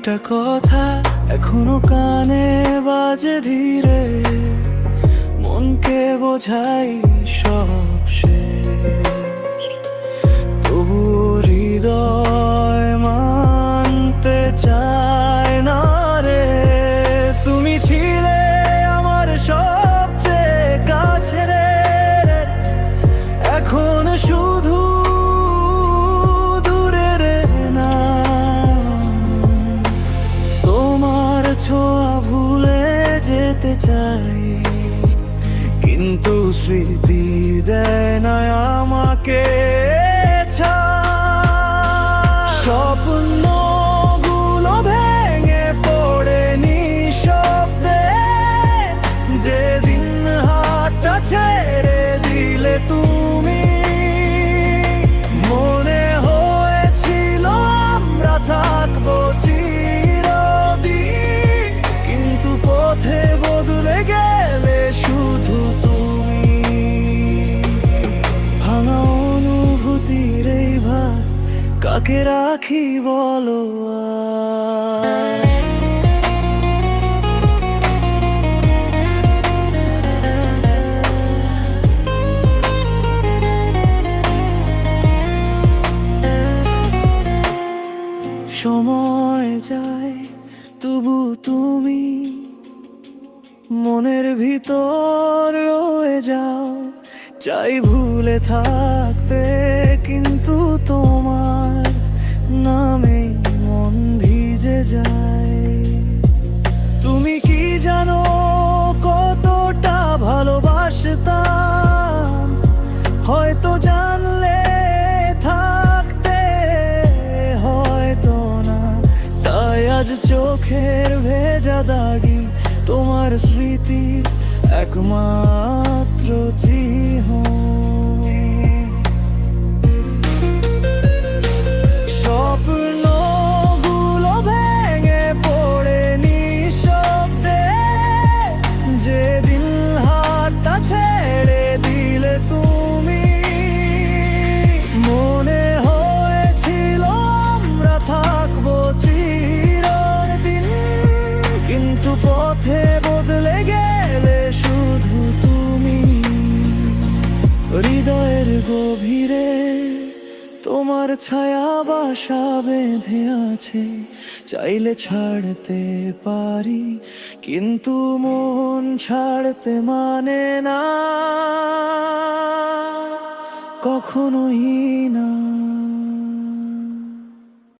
একটা কথা এখনো কানে বাজে ধীরে, মনকে বোঝাই সব শেষ, তবু হৃদয় মানতে চায় না রে। তুমি ছিলে আমার সবচেয়ে কাছের, এখন শুধু দূরের নাম। তোমার ছোঁয়া ভুলে যেতে চাই, কিন্তু স্মৃতি দেয় না আমাকে ছাড়। স্বপ্নগুলো ভেঙে পড়ে নিঃশব্দে, যেদিন হাতটা ছেড়ে দিলে তুমি, মনে হয়েছিল আমরা থাকবো চিরদিন, কিন্তু পথে বদলে গেলে শুধু তুমি। ভাঙা অনুভূতির এই ভার কাকে রাখি বলো আর? সময় যায় তবু তুমি মনের ভিতর রয়ে যাও। চাই ভুলে থাকতে, কিন্তু তোমার নামে মন ভিজে যায়। তুমি কি জানো কতটা ভালোবাসতাম, হয়তো জানলে থাকতে, হয়তো না। তাই আজ চোখের ভেজা দাগি তোমার স্মৃতির একমাত্র চিহ্ন। স্বপ্নগুলো ভেঙে পড়ে নিঃশব্দে, যেদিন হাতটা ছেড়ে দিলে তুমি, মনে হয়েছিল আমরা থাকবো চিরদিন, কিন্তু পথে বদলে গেলে শুধু তুমি। হৃদয়ের গভীরে তোমার ছায়া বাসা বেঁধে আছে, চাইলে ছাড়তে পারি, কিন্তু মন ছাড়তে মানে না, কখনোই না।